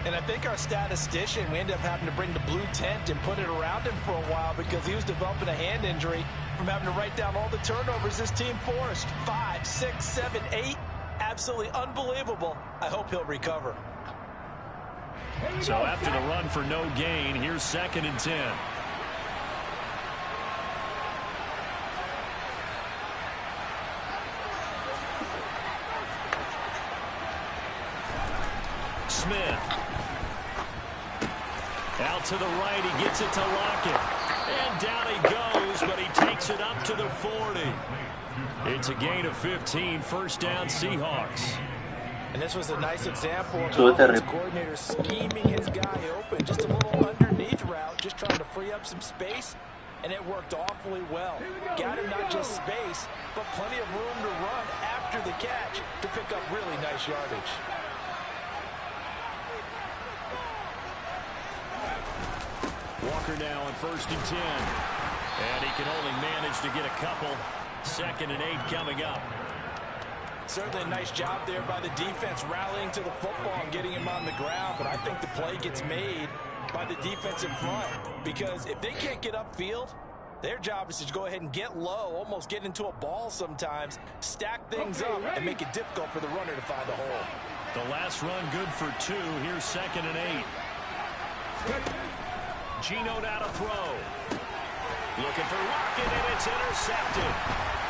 And I think our statistician, we ended up having to bring the blue tent and put it around him for a while because he was developing a hand injury from having to write down all the turnovers this team forced. 5, 6, 7, 8. Absolutely unbelievable. I hope he'll recover. So after the run for no gain, here's 2nd and 10. Smith. Out to the right, he gets it to Lockett. And down he goes, but he takes it up to the 40. It's a gain of 15, first down Seahawks. And this was a nice example of the offensive coordinator scheming his guy open. Just a little underneath route, just trying to free up some space. And it worked awfully well. Got him not just space, but plenty of room to run after the catch to pick up really nice yardage. Walker now on 1st and 10. And he can only manage to get a couple. 2nd and 8 coming up. Certainly a nice job there by the defense rallying to the football and getting him on the ground. But I think the play gets made by the defensive front. Because if they can't get upfield, their job is to go ahead and get low, almost get into a ball sometimes, stack things up, and make it difficult for the runner to find the hole. The last run good for 2. Here's 2nd and 8. Geno now to throw. Looking for Lockett, and it's intercepted.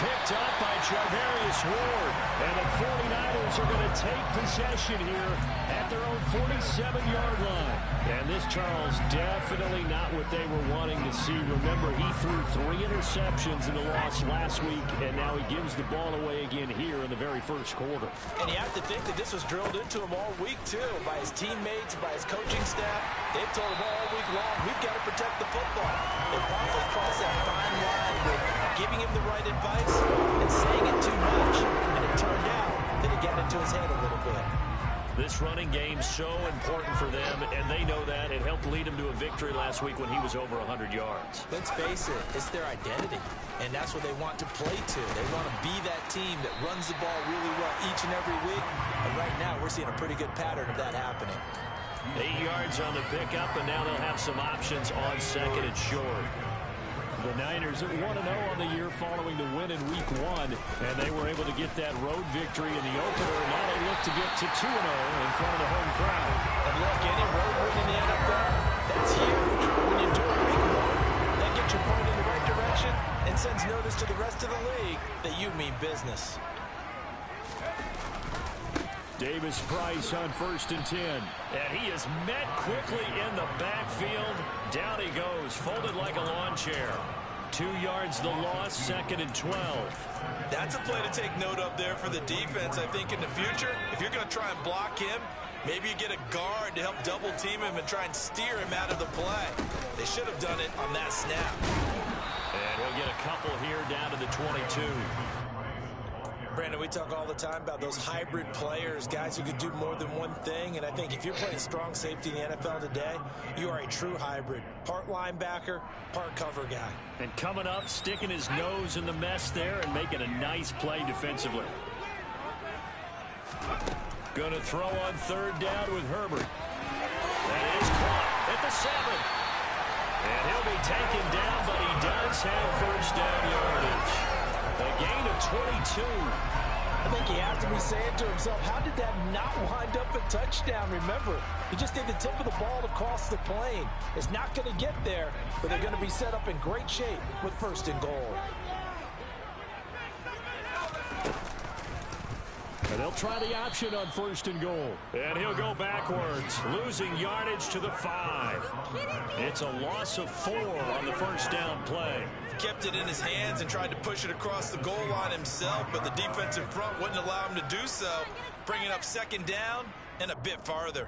Picked up by Charvarius Ward. And the 49ers are going to take possession here at their own 47-yard line. And this, Charles, definitely not what they were wanting to see. Remember, he threw 3 interceptions in the loss last week, and now he gives the ball away again here in the very first quarter. And you have to think that this was drilled into him all week, too, by his teammates, by his coaching staff. They've told him all week long, we've got to protect the football. They probably crossed that fine line with giving him the right advice and saying it too much. And it turned out that it got into his head a little bit. This running game's so important for them, and they know that. It helped lead them to a victory last week when he was over 100 yards. Let's face it, it's their identity, and that's what they want to play to. They want to be that team that runs the ball really well each and every week, and right now we're seeing a pretty good pattern of that happening. 8 yards on the pickup, and now they'll have some options on 2nd and short. The Niners are 1-0 on the year following the win in Week 1, and they were able to get that road victory in the opener. Now they look to get to 2-0 in front of the home crowd. And look, any road win in the NFL, that's huge. When you do it Week 1, that gets you pointed in the right direction and sends notice to the rest of the league that you mean business. Davis Price on 1st and 10. And he is met quickly in the backfield. Down he goes, folded like a lawn chair. 2 yards the loss, 2nd and 12. That's a play to take note of there for the defense. I think in the future, if you're going to try and block him, maybe you get a guard to help double team him and try and steer him out of the play. They should have done it on that snap. And he'll get a couple here down to the 22. Brandon, we talk all the time about those hybrid players, guys who can do more than one thing. And I think if you're playing strong safety in the NFL today, you are a true hybrid. Part linebacker, part cover guy. And coming up, sticking his nose in the mess there and making a nice play defensively. Going to throw on 3rd down with Herbert. That is caught at the 7. And he'll be taken down, but he does have first down yardage. A gain of 22. I think he has to be saying to himself, how did that not wind up a touchdown? Remember, he just did the tip of the ball across the plane. It's not going to get there, but they're going to be set up in great shape with 1st and goal. And they'll try the option on 1st and goal. And he'll go backwards, losing yardage to the 5. It's a loss of 4 on the first down play. Kept it in his hands and tried to push it across the goal line himself, but the defensive front wouldn't allow him to do so, bringing up 2nd down and a bit farther.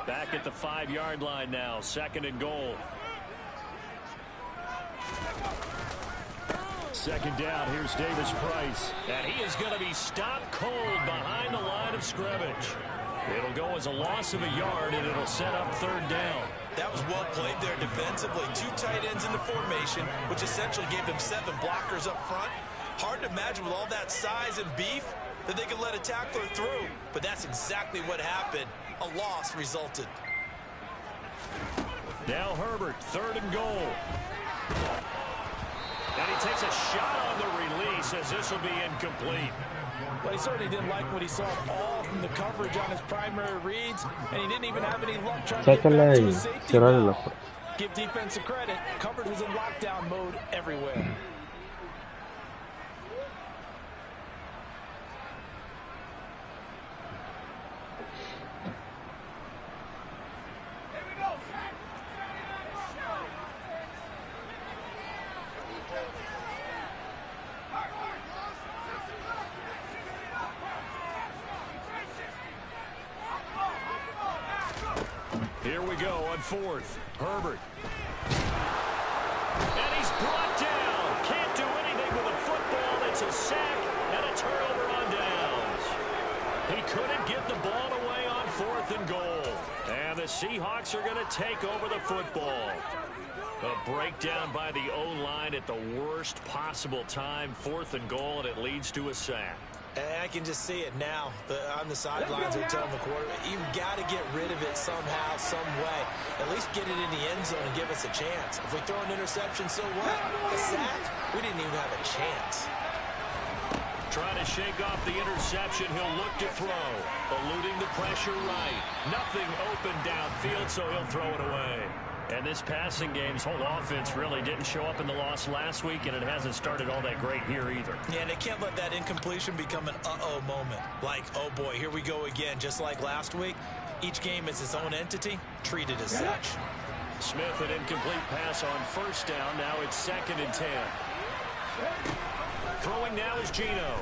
Back at the 5-yard line now, 2nd and goal. 2nd down, here's Davis Price. And he is going to be stopped cold behind the line of scrimmage. It'll go as a loss of a yard, and it'll set up 3rd down. That was well played there defensively. 2 tight ends in the formation, which essentially gave them 7 blockers up front. Hard to imagine with all that size and beef that they could let a tackler through. But that's exactly what happened. a loss resulted. Now Herbert, 3rd and goal. And he takes a shot on the release as this will be incomplete. Well, he certainly didn't like what he saw all from the coverage on his primary reads, and he didn't even have any luck trying to get back to his safety wall. Give defense a credit. Coverage was in lockdown mode everywhere. Here we go on 4th. Herbert. And he's brought down. Can't do anything with a football. It's a sack and a turnover on downs. He couldn't get the ball away on 4th and goal. And the Seahawks are going to take over the football. A breakdown by the O-line at the worst possible time. 4th and goal, and it leads to a sack. And I can just see it now. On the sidelines, they're telling the quarterback, you've got to get rid of it somehow, some way. At least get it in the end zone and give us a chance. If we throw an interception, so what? A sack? We didn't even have a chance. Trying to shake off the interception. He'll look to throw. Eluding the pressure right. Nothing open downfield, so he'll throw it away. And this passing game's whole offense really didn't show up in the loss last week, and it hasn't started all that great here either. Yeah, they can't let that incompletion become an uh-oh moment. Like, oh boy, here we go again, just like last week. Each game is its own entity, treated as such. Smith, an incomplete pass on 1st down. Now it's 2nd and 10. Throwing now is Geno.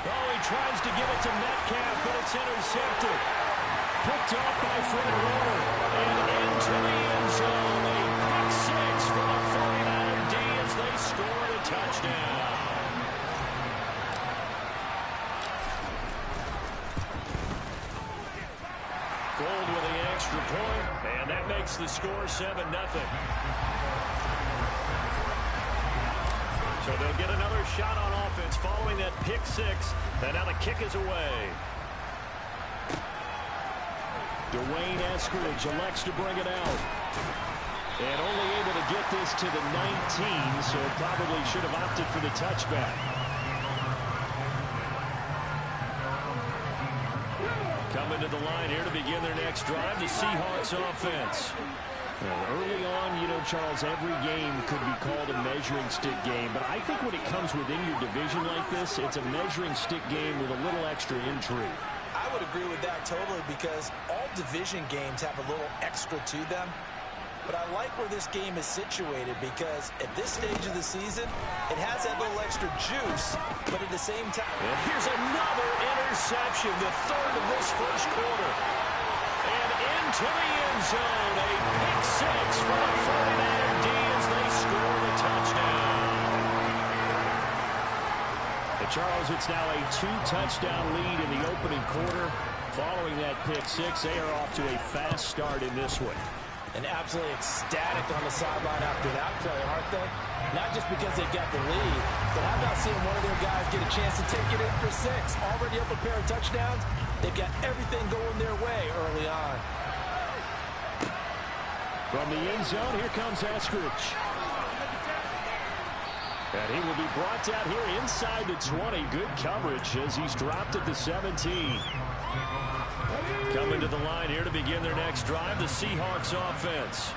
Oh, he tries to give it to Metcalf, but it's intercepted. Picked off by Fred Warner. And into the end zone. A pick 6 for the 49er D as they score a touchdown. Gold with the extra point, and that makes the score 7-0. So they'll get another shot on offense following that pick 6, and now the kick is away. Dwayne Eskridge elects to bring it out. And only able to get this to the 19, so probably should have opted for the touchback. Coming to the line here to begin their next drive, the Seahawks offense. Well, early on, you know, Charles, every game could be called a measuring stick game. But I think when it comes within your division like this, it's a measuring stick game with a little extra intrigue. I would agree with that totally because all division games have a little extra to them. But I like where this game is situated because at this stage of the season, it has that little extra juice, but at the same time... And here's another interception, the 3rd of this 1st quarter. And into the end zone, a pick 6 for the 49er D as they score the touchdown. And Charles, it's now a 2-touchdown lead in the opening quarter. Following that pick 6, they are off to a fast start in this one. And absolutely ecstatic on the sideline after that play, aren't they? Not just because they got the lead, but how about seeing one of their guys get a chance to take it in for 6? Already up a pair of touchdowns. They've got everything going their way early on. From the end zone, here comes Eskridge. And he will be brought down here inside the 20. Good coverage as he's dropped at the 17. Coming to the line here to begin their next drive, the Seahawks offense.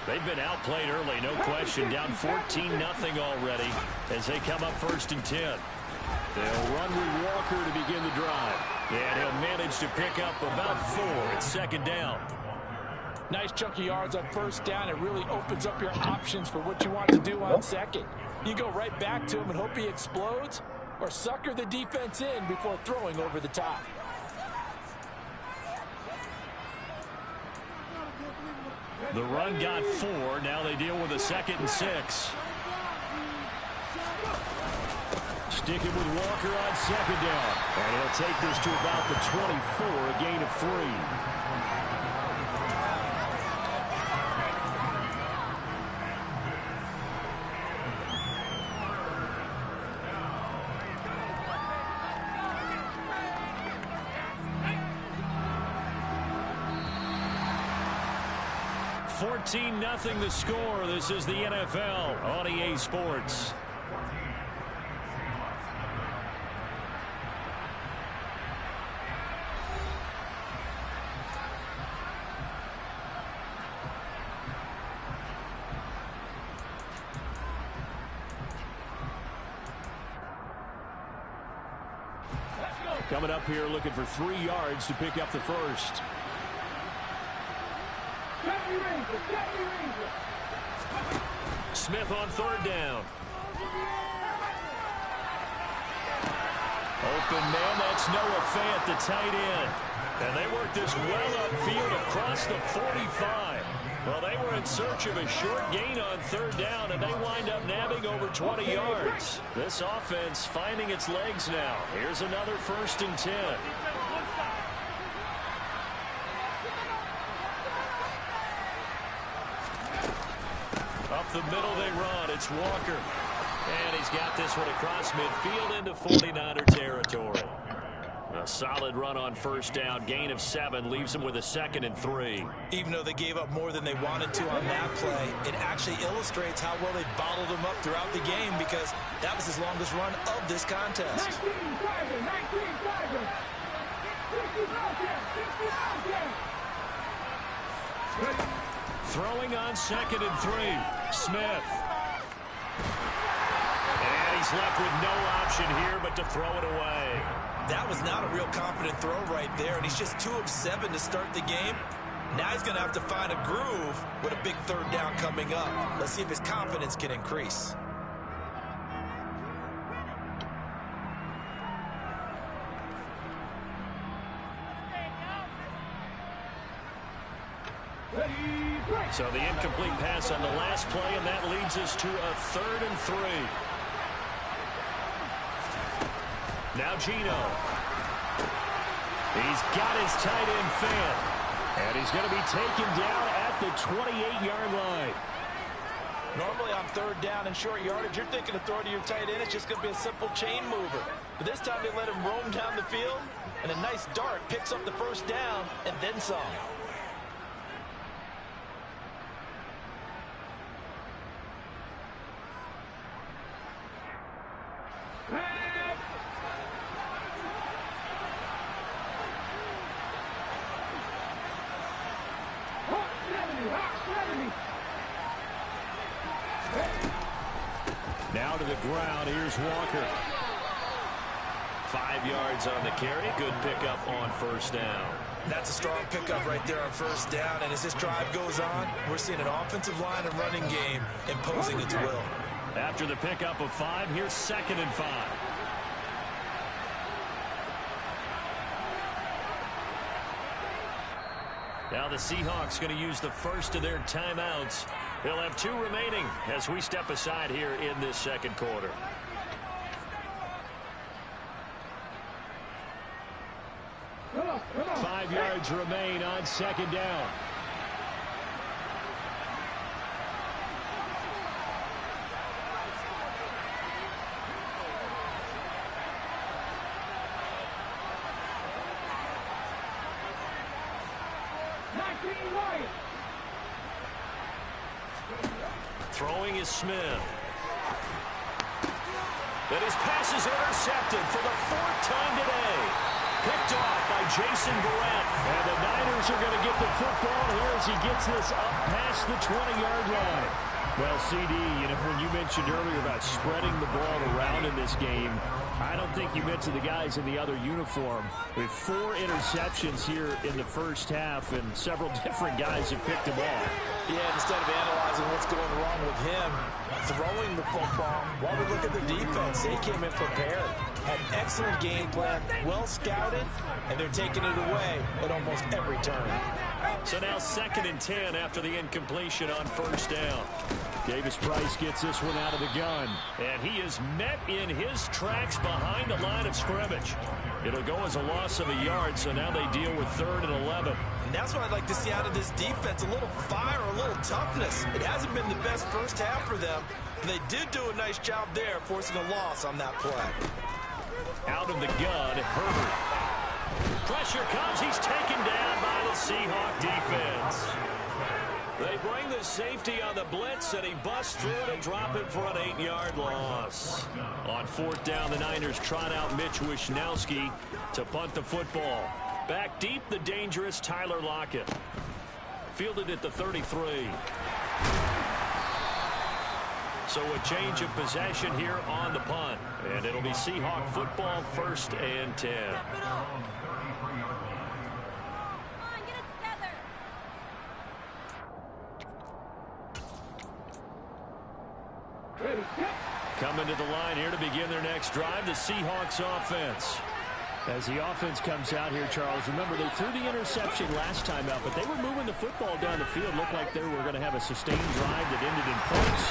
They've been outplayed early, no question. Down 14-0 already as they come up 1st and 10. They'll run with Walker to begin the drive. And he'll manage to pick up about 4 at 2nd down. Nice chunk of yards on 1st down. It really opens up your options for what you want to do on 2nd. You go right back to him and hope he explodes, or sucker the defense in before throwing over the top. The run got 4. Now they deal with a 2nd and 6. Sticking with Walker on 2nd down. And he'll take this to about the 24, a gain of 3. 14-0 the score. This is the NFL on EA Sports. Coming up here looking for 3 yards to pick up the first. Smith on 3rd down. Open man, that's Noah Fant, the tight end. And they work this well upfield across the 45. Well, they were in search of a short gain on 3rd down, and they wind up nabbing over 20 yards. This offense finding its legs now. Here's another 1st and 10. Up the middle they run. It's Walker. And he's got this one across midfield into 49er territory. A solid run on 1st down. Gain of 7 leaves them with a 2nd and 3. Even though they gave up more than they wanted to on that play, it actually illustrates how well they bottled them up throughout the game, because that was his longest run of this contest. Throwing on 2nd and 3. Smith. And he's left with no option here but to throw it away. That was not a real confident throw right there, and he's just 2 of 7 to start the game. Now he's going to have to find a groove with a big 3rd down coming up. Let's see if his confidence can increase. So the incomplete pass on the last play, and that leads us to a 3rd and 3. Now Gino. He's got his tight end Fant. And he's going to be taken down at the 28-yard line. Normally on 3rd down and short yardage, you're thinking of throwing to your tight end. It's just going to be a simple chain mover. But this time they let him roam down the field, and a nice dart picks up the 1st down and then some. Now to the ground. Here's Walker. 5 yards on the carry. Good pickup on 1st down. That's a strong pickup right there on 1st down. And as this drive goes on, we're seeing an offensive line and running game imposing its will. After the pickup of 5, here's 2nd and 5. Now the Seahawks going to use the first of their timeouts. They'll have 2 remaining as we step aside here in this 2nd quarter. Come on. 5 yards remain on 2nd down. Throwing is Smith. And his pass is intercepted for the 4th time today. Picked off by Jason Verrett. And the Niners are going to get the football here as he gets this up past the 20-yard line. Well, CD, when you mentioned earlier about spreading the ball around in this game, I don't think you mentioned the guys in the other uniform. With 4 interceptions here in the 1st half, and several different guys have picked them off. Yeah, instead of analyzing what's going wrong with him, throwing the football, while we look at the defense, they came in prepared. Had an excellent game plan, well scouted, and they're taking it away at almost every turn. So now 2nd and 10 after the incompletion on 1st down. Davis Price gets this one out of the gun. And he is met in his tracks behind the line of scrimmage. It'll go as a loss of a yard, so now they deal with 3rd and 11. And that's what I'd like to see out of this defense, a little fire, a little toughness. It hasn't been the best 1st half for them. And they did do a nice job there, forcing a loss on that play. Out of the gun, Herbert. Pressure comes. He's taken down by the Seahawk defense. They bring the safety on the blitz, and he busts through to drop it for an 8-yard loss. On 4th down, the Niners trot out Mitch Wishnowski to punt the football. Back deep, the dangerous Tyler Lockett. Fielded at the 33. So a change of possession here on the punt. And it'll be Seahawk football, 1st and 10. Coming to the line here to begin their next drive, the Seahawks offense. As the offense comes out here, Charles, remember they threw the interception last time out, but they were moving the football down the field. Looked like they were going to have a sustained drive that ended in points,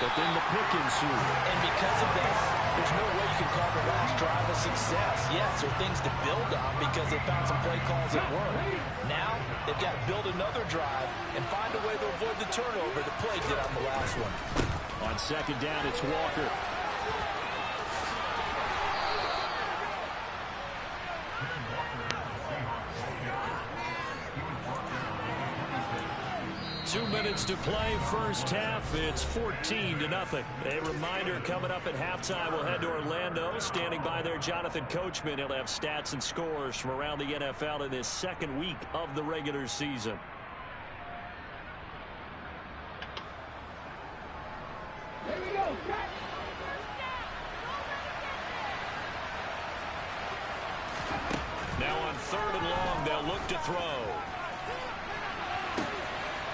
but then the pick ensued. And because of that, there's no way you can call the last drive a success. Yes, there are things to build on because they found some play calls that work. Now, they've got to build another drive and find a way to avoid the turnover the play did on the last one. On 2nd down, it's Walker. Two minutes to play, first half. It's 14-0. A reminder coming up at halftime. We'll head to Orlando. Standing by there, Jonathan Coachman. He'll have stats and scores from around the NFL in this second week of the regular season. Here we go. Now on 3rd and long, they'll look to throw.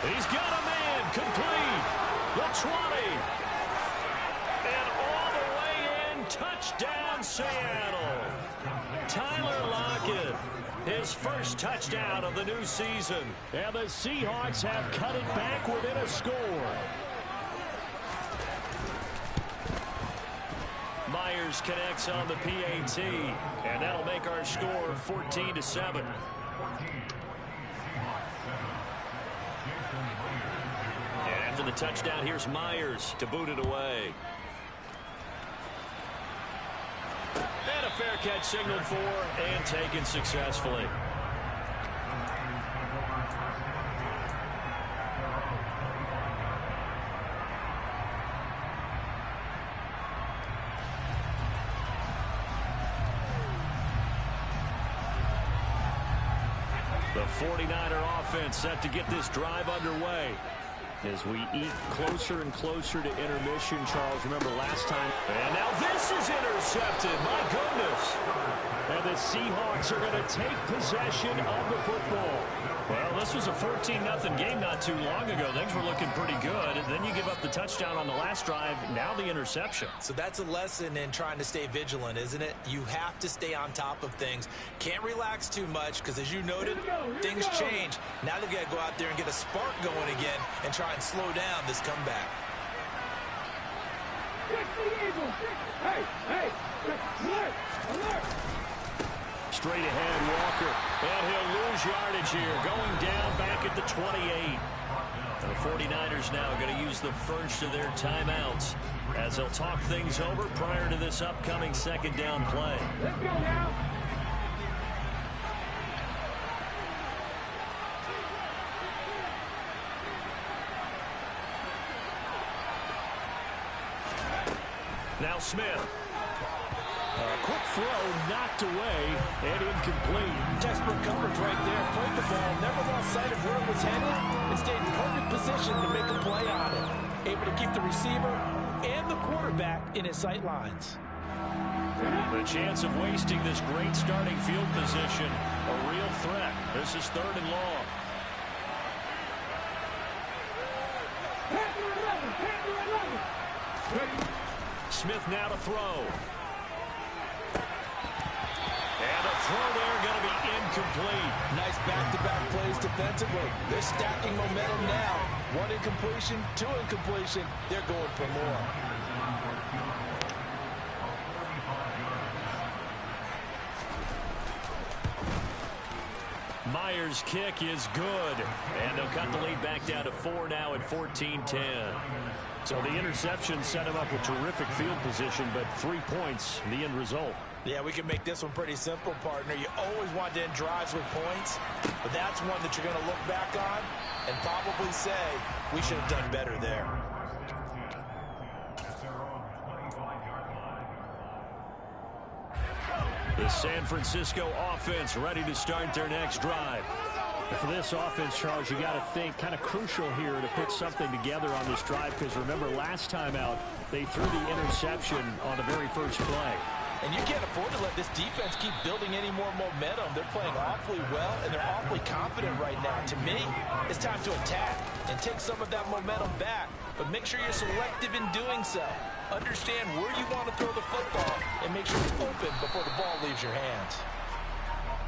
He's got a man, complete, the 20, and all the way in, touchdown Seattle. Tyler Lockett, his first touchdown of the new season. And the Seahawks have cut it back within a score. Myers connects on the PAT, and that'll make our score 14-7. After the touchdown, here's Myers to boot it away. And a fair catch signaled for and taken successfully. The 49er offense set to get this drive underway. As we eat closer and closer to intermission, Charles, remember last time. And now this is intercepted. My goodness. And the Seahawks are going to take possession of the football. Well, this was a 14-0 game not too long ago. Things were looking pretty good. And then you give up the touchdown on the last drive. Now the interception. So that's a lesson in trying to stay vigilant, isn't it? You have to stay on top of things. Can't relax too much because, as you noted, things change. Now they've got to go out there and get a spark going again and try and slow down this comeback. Hey, alert, alert. Straight ahead, Walker. And he'll lose yardage here. Going down back at the 28. The 49ers now going to use the first of their timeouts as they'll talk things over prior to this upcoming 2nd down play. Let's go now. Now Smith. A quick throw knocked away and incomplete. Desperate coverage right there. Played the ball, never lost sight of where it was headed, and stayed in perfect position to make a play on it. Able to keep the receiver and the quarterback in his sight lines. The chance of wasting this great starting field position, a real threat. This is 3rd and long. Smith now to throw. And the throw there going to be incomplete. Nice back-to-back plays defensively. They're stacking momentum now. 1 incompletion, 2 incompletion. They're going for more. Myers' kick is good. And they'll cut the lead back down to 4 now at 14-10. So the interception set him up with terrific field position, but 3 points, the end result. Yeah, we can make this one pretty simple, partner. You always want to end drives with points, but that's one that you're going to look back on and probably say, we should have done better there. The San Francisco offense ready to start their next drive. For this offense, Charles, you got to think kind of crucial here to put something together on this drive, because remember last time out they threw the interception on the very first play. And you can't afford to let this defense keep building any more momentum. They're playing awfully well, and they're awfully confident right now. To me, it's time to attack and take some of that momentum back, but make sure you're selective in doing so. Understand where you want to throw the football and make sure it's open before the ball leaves your hands.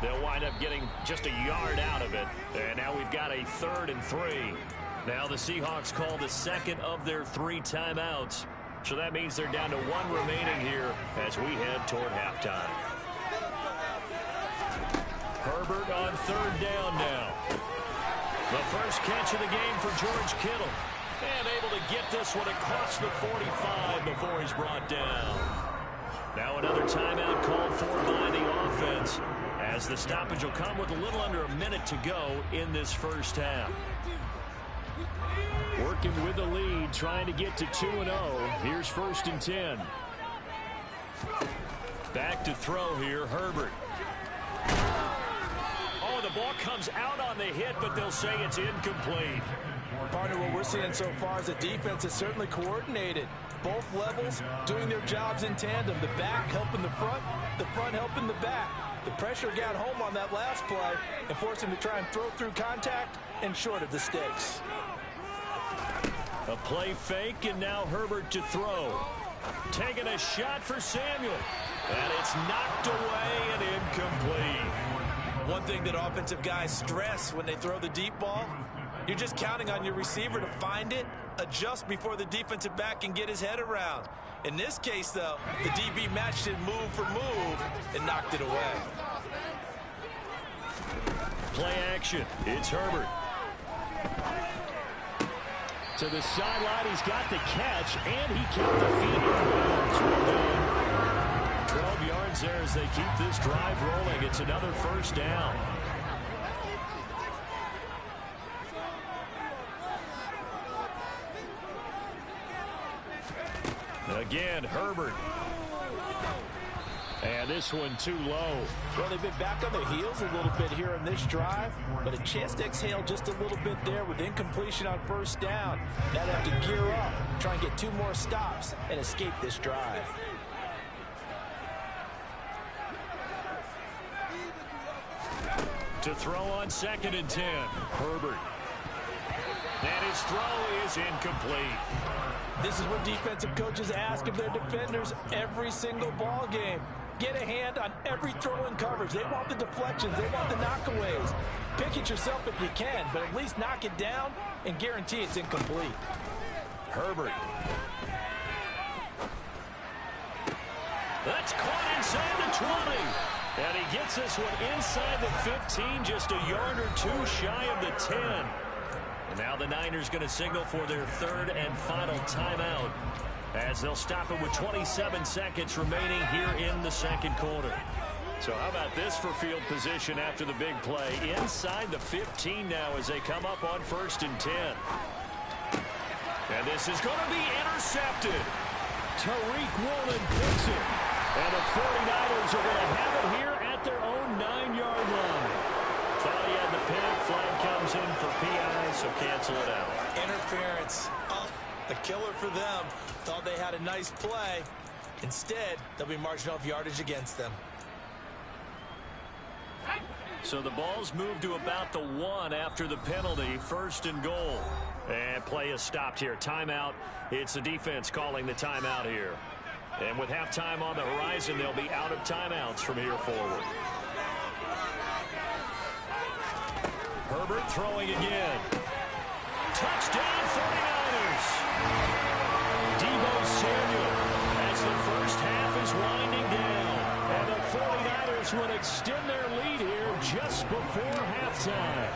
They'll wind up getting just a yard out of it, and now we've got a 3rd and 3. Now the Seahawks call the second of their 3 timeouts. So that means they're down to 1 remaining here as we head toward halftime. Herbert on 3rd down now. The first catch of the game for George Kittle. And able to get this one across the 45 before he's brought down. Now another timeout called for by the offense, as the stoppage will come with a little under a minute to go in this first half. Working with the lead, trying to get to 2-0. Here's 1st and 10. Back to throw here, Herbert. Oh, the ball comes out on the hit, but they'll say it's incomplete. Partner, what we're seeing so far is the defense is certainly coordinated. Both levels doing their jobs in tandem. The back helping the front helping the back. The pressure got home on that last play and forced him to try and throw through contact and short of the stakes. A play fake, and now Herbert to throw. Taking a shot for Samuel. And it's knocked away and incomplete. One thing that offensive guys stress when they throw the deep ball, you're just counting on your receiver to find it, adjust before the defensive back can get his head around. In this case, though, the DB matched it move for move and knocked it away. Play action. It's Herbert. To the sideline, he's got the catch, and he kept the feet in bounds. Well done. 12 yards there as they keep this drive rolling. It's another 1st down. Again, Herbert. And this one too low. Well, they've been back on their heels a little bit here in this drive, but a chance to exhale just a little bit there with incompletion on 1st down. Now they have to gear up, try and get 2 more stops, and escape this drive. To throw on 2nd and 10. Herbert. And his throw is incomplete. This is what defensive coaches ask of their defenders every single ball game. Get a hand on every throw in coverage. They want the deflections. They want the knockaways. Pick it yourself if you can, but at least knock it down and guarantee it's incomplete. Herbert. That's caught inside the 20. And he gets this one inside the 15, just a yard or 2 shy of the 10. And now the Niners going to signal for their 3rd and final timeout, as they'll stop it with 27 seconds remaining here in the 2nd quarter. So how about this for field position after the big play? Inside the 15 now as they come up on 1st and 10. And this is going to be intercepted. Tariq Woolen picks it. And the 49ers are going to have it here at their own 9-yard line. Thought he had the pin. Flag comes in for PI, so cancel it out. Interference. Oh, a killer for them. Thought they had a nice play. Instead, there'll be marginal of yardage against them. So the ball's moved to about the 1 after the penalty. 1st and goal. And play is stopped here. Timeout. It's the defense calling the timeout here. And with halftime on the horizon, they'll be out of timeouts from here forward. Herbert throwing again. Touchdown 49ers. Deebo Samuel as the first half is winding down. And the 49ers would extend their lead here just before halftime.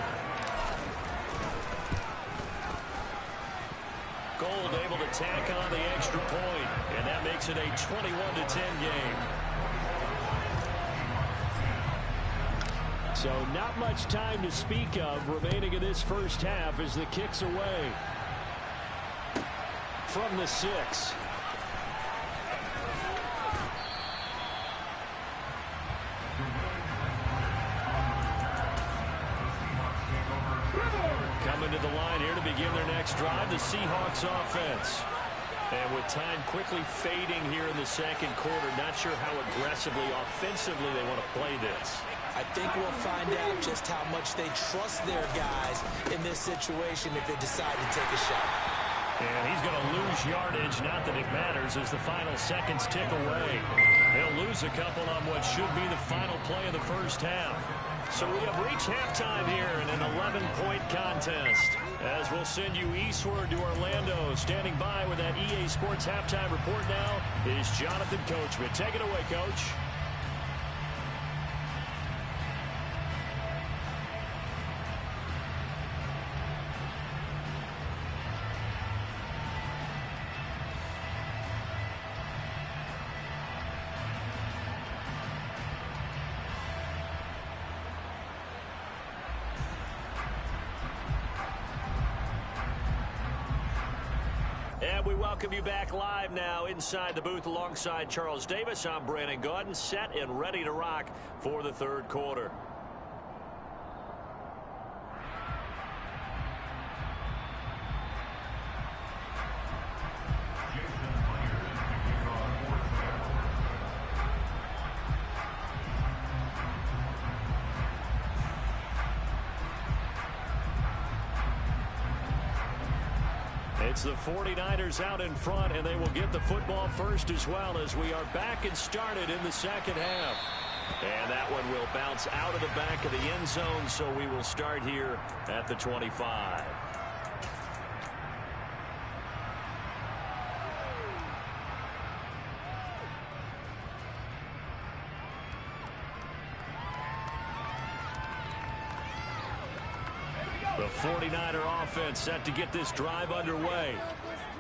Gold able to tack on the extra point, and that makes it a 21-10 game. So not much time to speak of remaining in this first half as the kick's away. From the 6. Coming to the line here to begin their next drive, the Seahawks offense. And with time quickly fading here in the second quarter, not sure how aggressively, offensively they want to play this. I think we'll find out just how much they trust their guys in this situation if they decide to take a shot. And he's going to lose yardage, not that it matters, as the final seconds tick away. He'll lose a couple on what should be the final play of the first half. So we have reached halftime here in an 11-point contest. As we'll send you eastward to Orlando. Standing by with that EA Sports halftime report now is Jonathan Coachman. Take it away, Coach. And we welcome you back live now inside the booth alongside Charles Davis. I'm Brandon Gaudin, set and ready to rock for the third quarter. It's the 49ers out in front, and they will get the football first as well as we are back and started in the second half. And that one will bounce out of the back of the end zone, so we will start here at the 25. The 49er offense set to get this drive underway.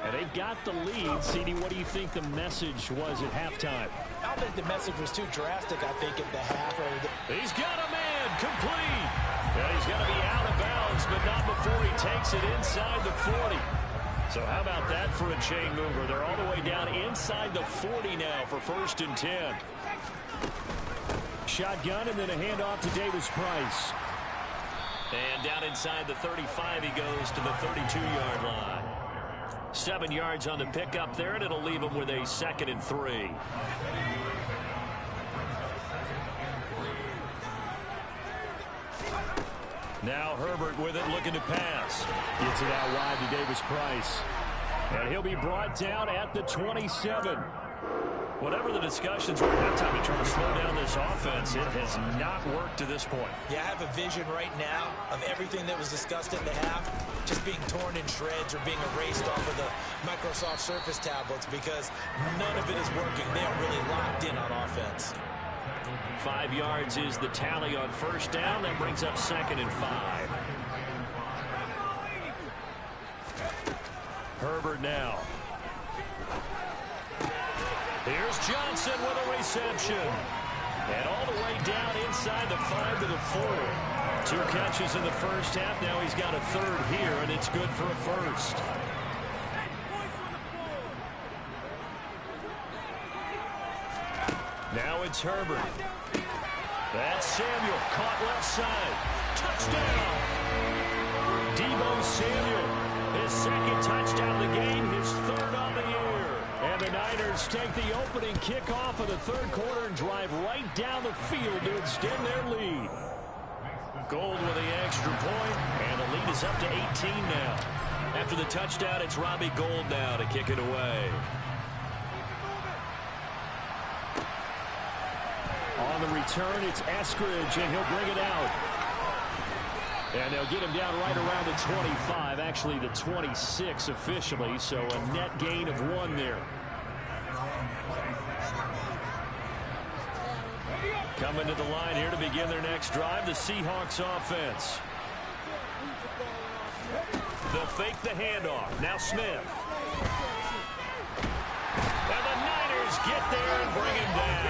And they've got the lead. CD, what do you think the message was at halftime? I don't think the message was too drastic, I think, at the half. He's got a man complete. And he's going to be out of bounds, but not before he takes it inside the 40. So how about that for a chain mover? They're all the way down inside the 40 now for 1st and 10. Shotgun and then a handoff to Davis Price. And down inside the 35 he goes to the 32-yard line. 7 yards on the pickup there, and it'll leave him with a 2nd and 3. Now Herbert with it, looking to pass. Gets it out wide to Davis Price. And he'll be brought down at the 27. Whatever the discussions were at halftime to try to slow down this offense, it has not worked to this point. Yeah, I have a vision right now of everything that was discussed in the half just being torn in shreds or being erased off of the Microsoft Surface tablets because none of it is working. They are really locked in on offense. 5 yards is the tally on 1st down. That brings up 2nd and 5. Herbert now. Here's Johnson with a reception. And all the way down inside the 5 to the 4. 2 catches in the first half. Now he's got a 3rd here, and it's good for a 1st. Now it's Herbert. That's Samuel, caught left side. Touchdown! Deebo Samuel, his 2nd touchdown of the game, his 3rd on the year. And the Niners take the opening kickoff of the third quarter and drive right down the field to extend their lead. Gold with the extra point, and the lead is up to 18 now. After the touchdown, it's Robbie Gould now to kick it away. On the return, it's Eskridge, and he'll bring it out. And they'll get him down right around the 25, actually the 26 officially, so a net gain of 1 there. Coming to the line here to begin their next drive, the Seahawks offense. They'll fake the handoff. Now Smith. And the Niners get there and bring him down.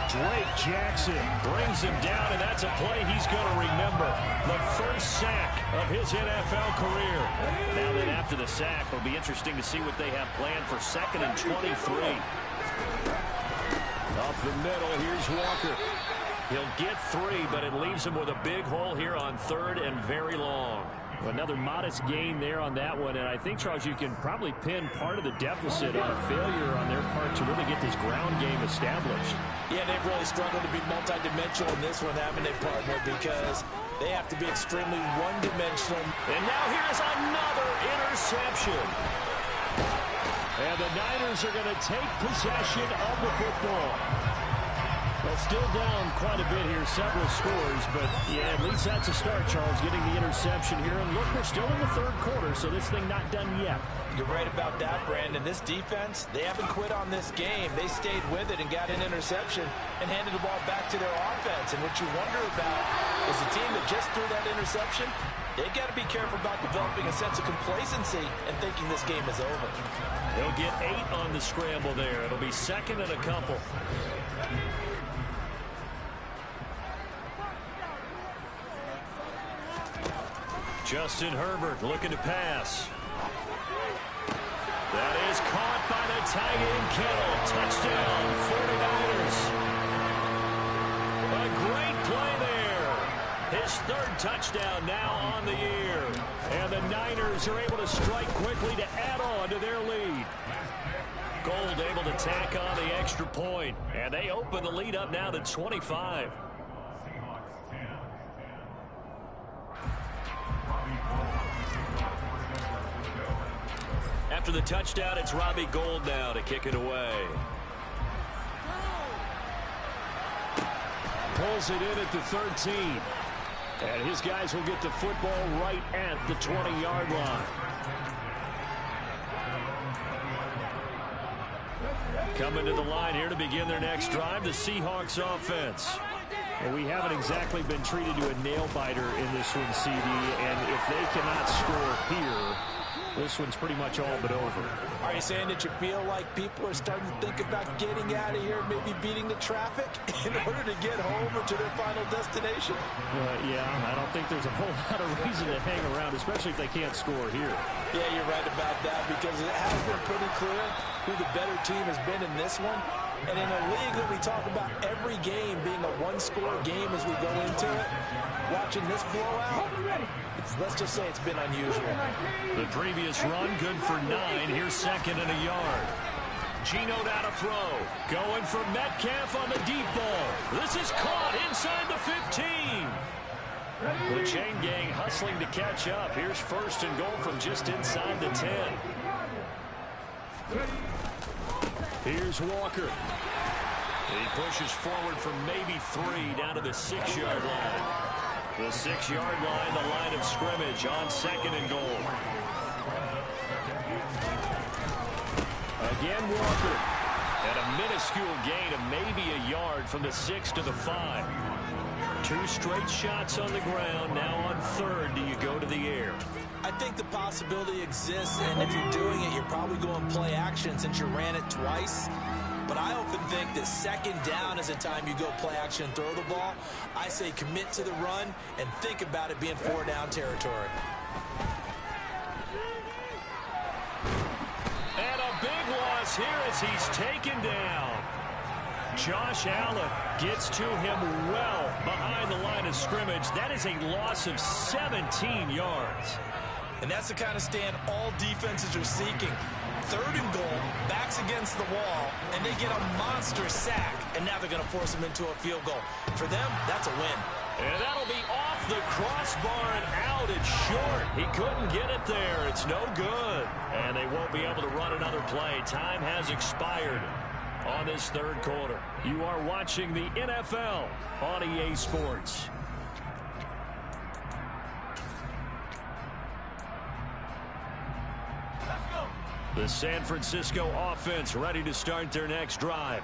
Drake Jackson brings him down, and that's a play he's going to remember. The first sack of his NFL career. Now then, after the sack, it'll be interesting to see what they have planned for 2nd and 23. Up the middle, here's Walker. He'll get 3, but it leaves him with a big hole here on 3rd and very long. Another modest gain there on that one, and I think, Charles, you can probably pin part of the deficit on a failure on their part to really get this ground game established. Yeah, they've really struggled to be multidimensional in this one, haven't they, partner, because they have to be extremely one-dimensional. And now here's another interception. And the Niners are going to take possession of the football. Well, still down quite a bit here, several scores, but yeah, at least that's a start, Charles, getting the interception here. And look, we're still in the 3rd quarter, so this thing not done yet. You're right about that, Brandon. This defense, they haven't quit on this game. They stayed with it and got an interception and handed the ball back to their offense. And what you wonder about is the team that just threw that interception, they've got to be careful about developing a sense of complacency and thinking this game is over. They'll get 8 on the scramble there. It'll be 2nd and a couple. Justin Herbert looking to pass. That is caught by the tight end Kittle. Touchdown, 49ers. A great play there. His 3rd touchdown now on the year. And the Niners are able to strike quickly to add on to their lead. Gold able to tack on the extra point. And they open the lead up now to 25. After the touchdown, it's Robbie Gould now to kick it away. Pulls it in at the 13. And his guys will get the football right at the 20-yard line. Coming to the line here to begin their next drive, the Seahawks offense. Well, we haven't exactly been treated to a nail-biter in this one, CD, and if they cannot score here, this one's pretty much all but over. Are you saying that you feel like people are starting to think about getting out of here, maybe beating the traffic in order to get home or to their final destination? Yeah, I don't think there's a whole lot of reason to hang around, especially if they can't score here. Yeah, you're right about that, because it has been pretty clear who the better team has been in this one. And in a league that we talk about every game being a one-score game as we go into it, watching this blowout, let's just say it's been unusual. The previous run, good for 9. Here's 2nd and a yard. Geno down to throw. Going for Metcalf on the deep ball. This is caught inside the 15. The chain gang hustling to catch up. Here's 1st and goal from just inside the 10. Here's Walker. He pushes forward for maybe 3 down to the 6-yard line. The 6-yard line, the line of scrimmage on 2nd and goal. Again, Walker. And a minuscule gain of maybe a yard from the 6 to the 5. 2 straight shots on the ground. Now on 3rd, do you go to the air? I think the possibility exists, and if you're doing it, you're probably going play action since you ran it twice. But I often think that 2nd down is a time you go play action and throw the ball. I say commit to the run and think about it being 4-down territory. And a big loss here as he's taken down. Josh Allen gets to him well behind the line of scrimmage. That is a loss of 17 yards. And that's the kind of stand all defenses are seeking. 3rd and goal, backs against the wall, and they get a monster sack. And now they're going to force him into a field goal. For them, that's a win. And that'll be off the crossbar and out. It's short. He couldn't get it there. It's no good. And they won't be able to run another play. Time has expired on this 3rd quarter. You are watching the NFL on EA Sports. The San Francisco offense ready to start their next drive.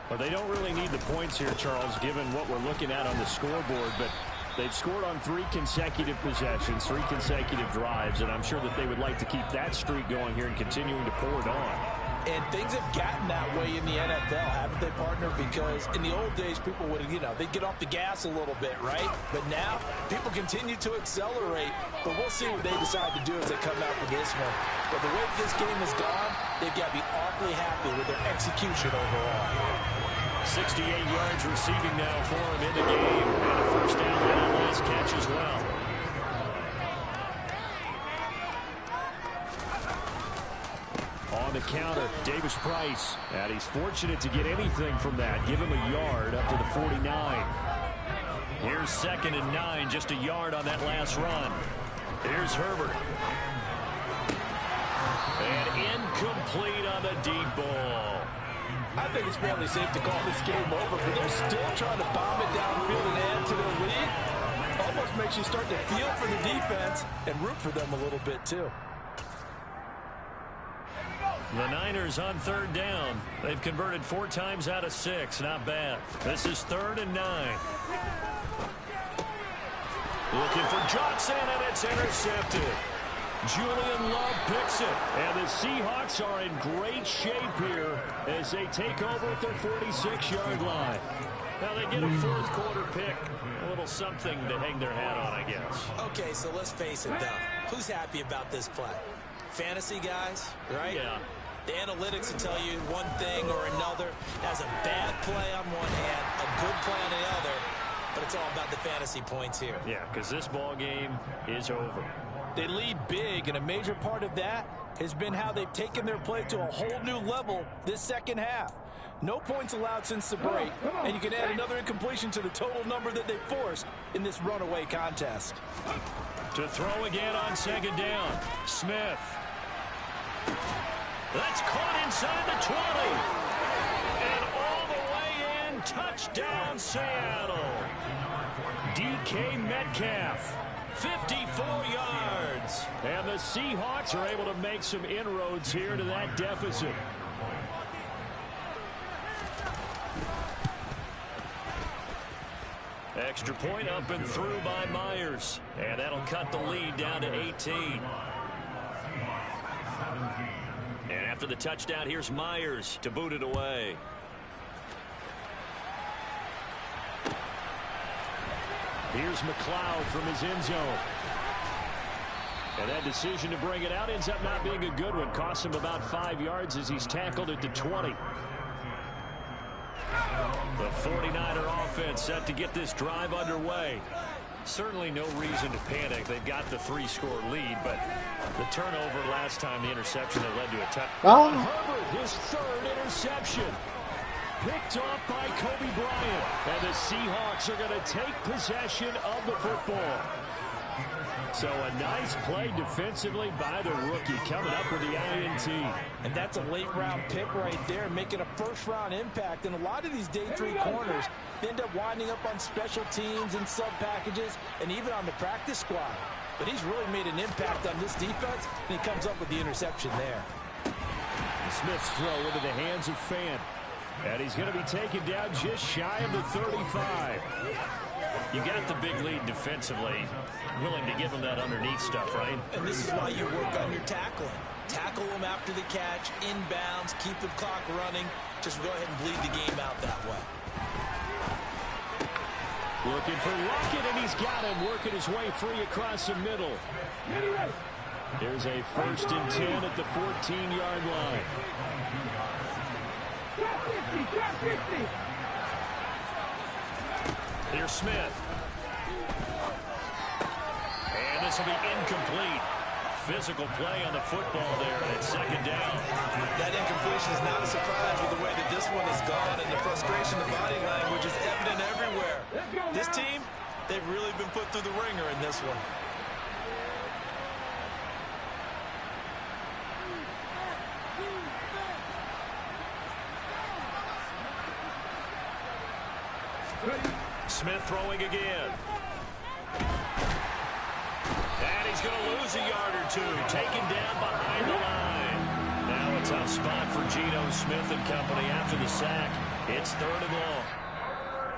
Well, they don't really need the points here, Charles, given what we're looking at on the scoreboard, but they've scored on 3 consecutive possessions, 3 consecutive drives, and I'm sure that they would like to keep that streak going here and continuing to pour it on. And things have gotten that way in the NFL, haven't they, partner? Because in the old days, people would, they'd get off the gas a little bit, right? But now, people continue to accelerate. But we'll see what they decide to do as they come out for this one. But the way this game has gone, they've got to be awfully happy with their execution overall. 68 yards receiving now for him in the game. And a first down on that last catch as well. On the counter, Davis Price. And he's fortunate to get anything from that. Give him a yard up to the 49. Here's 2nd and 9, just a yard on that last run. Here's Herbert. And incomplete on the deep ball. I think it's fairly safe to call this game over, but they're still trying to bomb it downfield and add to their lead. Almost makes you start to feel for the defense and root for them a little bit, too. The Niners on 3rd down. They've converted 4 times out of 6. Not bad. This is 3rd and 9. Looking for Johnson, and it's intercepted. Julian Love picks it. And the Seahawks are in great shape here as they take over at their 46-yard line. Now they get a 4th quarter pick. A little something to hang their hat on, I guess. Okay, so let's face it, though. Who's happy about this play? Fantasy guys, right? Yeah. The analytics will tell you one thing or another. Has a bad play on one hand, a good play on the other, but it's all about the fantasy points here. Yeah, because this ball game is over. They lead big, and a major part of that has been how they've taken their play to a whole new level this second half. No points allowed since the break, and you can add another incompletion to the total number that they forced in this runaway contest. To throw again on 2nd down. Smith. That's caught inside the 20. And all the way in, touchdown Seattle. DK Metcalf, 54 yards. And the Seahawks are able to make some inroads here to that deficit. Extra point up and through by Myers. And that'll cut the lead down to 18. And after the touchdown, here's Myers to boot it away. Here's McLeod from his end zone. And that decision to bring it out ends up not being a good one. Costs him about 5 yards as he's tackled at the 20. The 49er offense set to get this drive underway. Certainly no reason to panic. They've got the 3-score lead, but the turnover last time, the interception that led to a touchdown. Herbert, his 3rd interception. Picked off by Kobe Bryant. And the Seahawks are going to take possession of the football. So a nice play defensively by the rookie, coming up with the INT. And that's a late-round pick right there, making a first-round impact. And a lot of these day 3 corners, they end up winding up on special teams and sub-packages and even on the practice squad. But he's really made an impact on this defense, and he comes up with the interception there. Smith's throw into the hands of Fant. And he's going to be taken down just shy of the 35. You got the big lead defensively. Willing to give him that underneath stuff, right? And this is why you work on your tackling. Tackle them after the catch, inbounds, keep the clock running. Just go ahead and bleed the game out that way. Looking for Lockett, and he's got him working his way free across the middle. There's a 1st and 10 at the 14-yard line. Here's Smith. And this will be incomplete. Physical play on the football there, and it's 2nd down. That incompletion is not a surprise with the way that this one has gone, and the frustration, the body language is evident everywhere. This team, they've really been put through the ringer in this one. Smith throwing again. And he's going to lose a yard or 2. Taken down behind the line. Now a tough spot for Geno Smith and company after the sack. It's 3rd and long.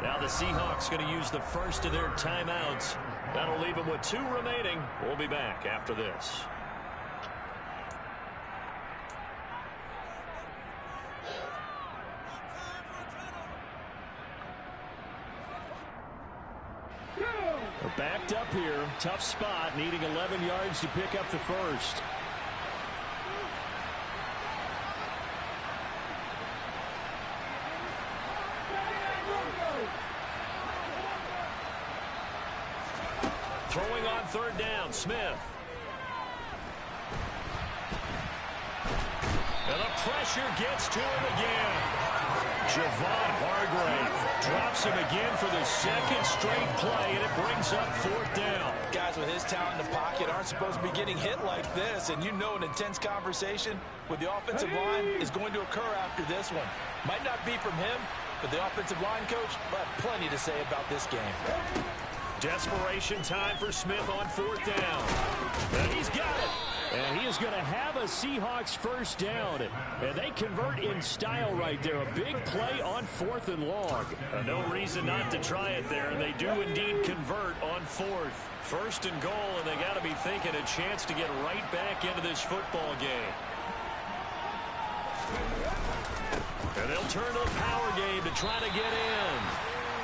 Now the Seahawks going to use the first of their timeouts. That'll leave them with 2 remaining. We'll be back after this. tough spot, needing 11 yards to pick up the first. Throwing on third down, Smith. And the pressure gets to him again. Javon Hargrave drops him again for the second straight play, and it brings up fourth down. Guys with his talent in the pocket aren't supposed to be getting hit like this, and you know an intense conversation with the offensive line is going to occur after this one. Might not be from him, but the offensive line coach will have plenty to say about this game. Desperation time for Smith on fourth down. And he's got it. And he is going to have a Seahawks first down. And they convert in style right there. A big play on fourth and long. No reason not to try it there. And they do indeed convert on fourth. First and goal, and they got to be thinking a chance to get right back into this football game. And they'll turn to the power game to try to get in.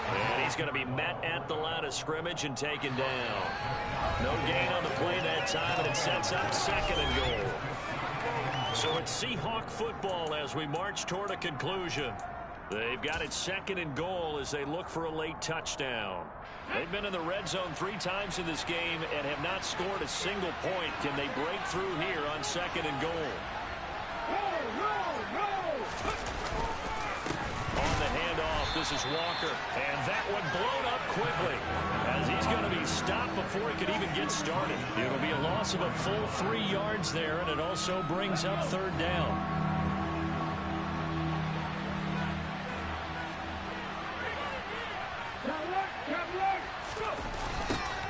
And he's going to be met at the line of scrimmage and taken down. No gain on the play that time, and it sets up second and goal. So it's Seahawk football as we march toward a conclusion. They've got it second and goal as they look for a late touchdown. They've been in the red zone 3 times in this game and have not scored a single point. Can they break through here on second and goal? On the handoff, this is Walker. And that one blown up quickly as he's going to be stopped before he could even get started. It'll be a loss of a full 3 yards there, and it also brings up third down.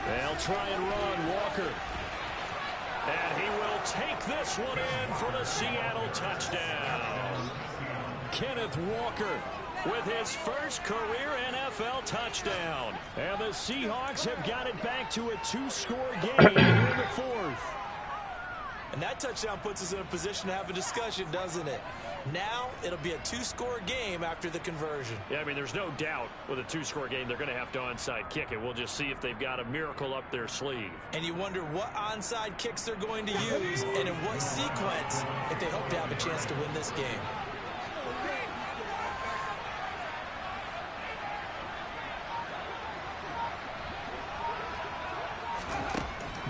They'll try and run Walker. And he will take this one in for the Seattle touchdown. Kenneth Walker with his first career NFL touchdown. And the Seahawks have got it back to a 2-score game here in the fourth. And that touchdown puts us in a position to have a discussion, doesn't it? Now it'll be a 2-score game after the conversion. Yeah, I mean, there's no doubt with a 2-score game they're going to have to onside kick it. We'll just see if they've got a miracle up their sleeve. And you wonder what onside kicks they're going to use and in what sequence if they hope to have a chance to win this game.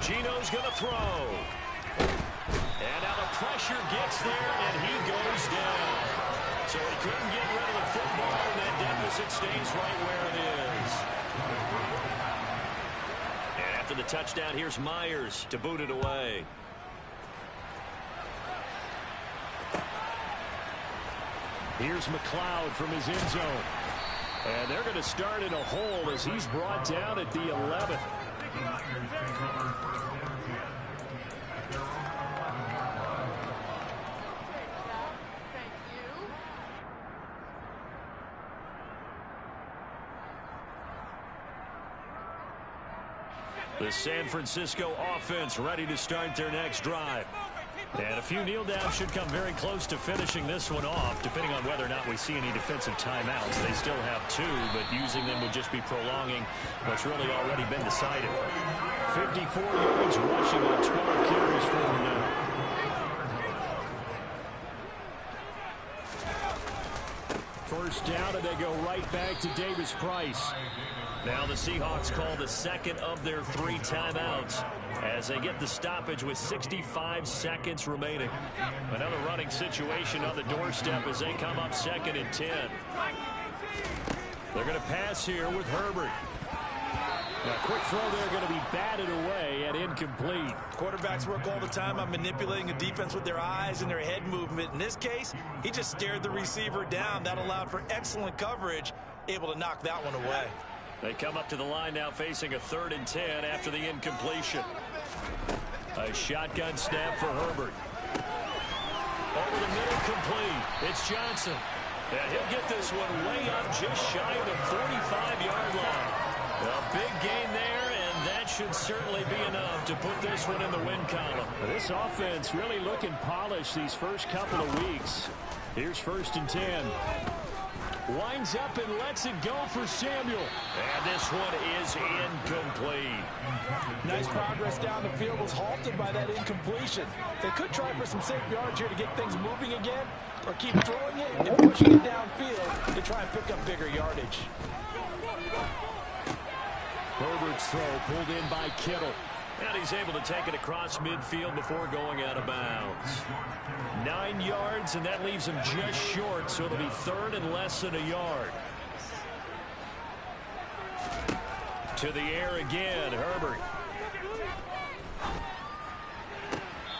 Gino's going to throw. And now the pressure gets there, and he goes down. So he couldn't get rid of the football, and that deficit stays right where it is. And after the touchdown, here's Myers to boot it away. Here's McLeod from his end zone. And they're going to start in a hole as he's brought down at the 11th. The San Francisco offense ready to start their next drive. And a few kneel downs should come very close to finishing this one off, depending on whether or not we see any defensive timeouts. They still have 2, but using them would just be prolonging what's really already been decided. 54 yards rushing on 12 carries for him now. First down, and they go right back to Davis Price. Now the Seahawks call the second of their 3 timeouts as they get the stoppage with 65 seconds remaining. Another running situation on the doorstep as they come up second and 10. They're going to pass here with Herbert. Now, quick throw there going to be batted away and incomplete. Quarterbacks work all the time on manipulating a defense with their eyes and their head movement. In this case, he just stared the receiver down. That allowed for excellent coverage, able to knock that one away. They come up to the line now facing a 3rd and 10 after the incompletion. A shotgun snap for Herbert. Over the middle, complete. It's Johnson. And he'll get this one way up just shy of the 45-yard line. A big gain there, and that should certainly be enough to put this one in the win column. This offense really looking polished these first couple of weeks. Here's 1st and 10. Winds up and lets it go for Samuel. And this one is incomplete. Nice progress down the field was halted by that incompletion. They could try for some safe yards here to get things moving again, or keep throwing it and pushing it downfield to try and pick up bigger yardage. Herbert's throw pulled in by Kittle. And he's able to take it across midfield before going out of bounds. 9 yards, and that leaves him just short, so it'll be third and less than a yard. To the air again, Herbert.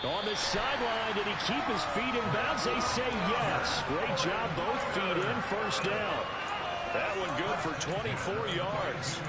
On the sideline, did he keep his feet in bounds? They say yes. Great job, both feet in, first down. That one good for 24 yards.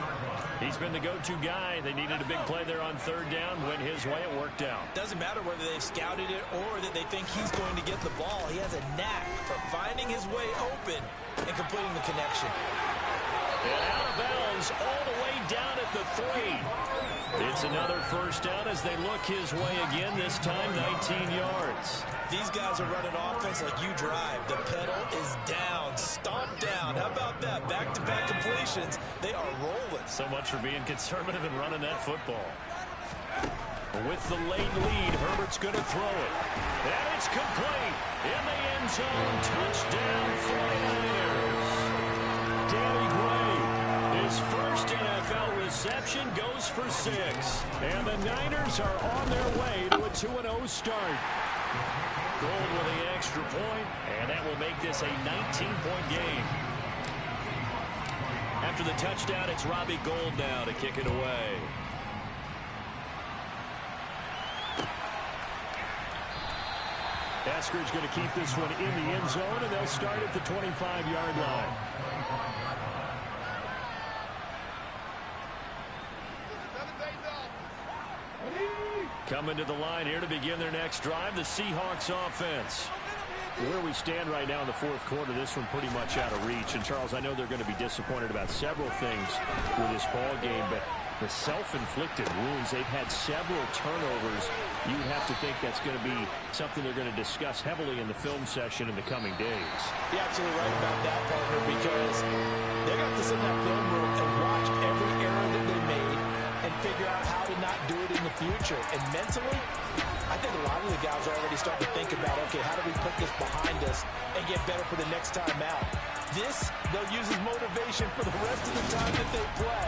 He's been the go-to guy. They needed a big play there on third down. Went his way, it worked out. Doesn't matter whether they've scouted it or that they think he's going to get the ball. He has a knack for finding his way open and completing the connection. And out of bounds all the way down at the 3. It's another first down as they look his way again, this time 19 yards. These guys are running offense like you drive. The pedal is down, stomped down. How about that? Back-to-back completions. They are rolling. So much for being conservative and running that football. With the late lead, Herbert's going to throw it. And it's complete. In the end zone, touchdown 49ers. Danny Gray, his first NFL reception goes for 6. And the Niners are on their way to a 2-0 start. Gold with the extra point, and that will make this a 19-point game. After the touchdown, it's Robbie Gould now to kick it away. Eskridge going to keep this one in the end zone, and they'll start at the 25-yard line. Coming to the line here to begin their next drive, the Seahawks offense. Where we stand right now in the fourth quarter, this one pretty much out of reach. And, Charles, I know they're going to be disappointed about several things with this ball game, but the self-inflicted wounds, they've had several turnovers. You'd have to think that's going to be something they're going to discuss heavily in the film session in the coming days. You're absolutely right about that, partner, because they're going to have to sit in that film room and watch every error that they made and figure out how to not do it in the future. And mentally, I think a lot of the guys are already starting to think about, okay, how do we put this behind us and get better for the next time out? This, they'll use as motivation for the rest of the time that they play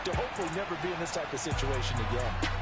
to hopefully never be in this type of situation again.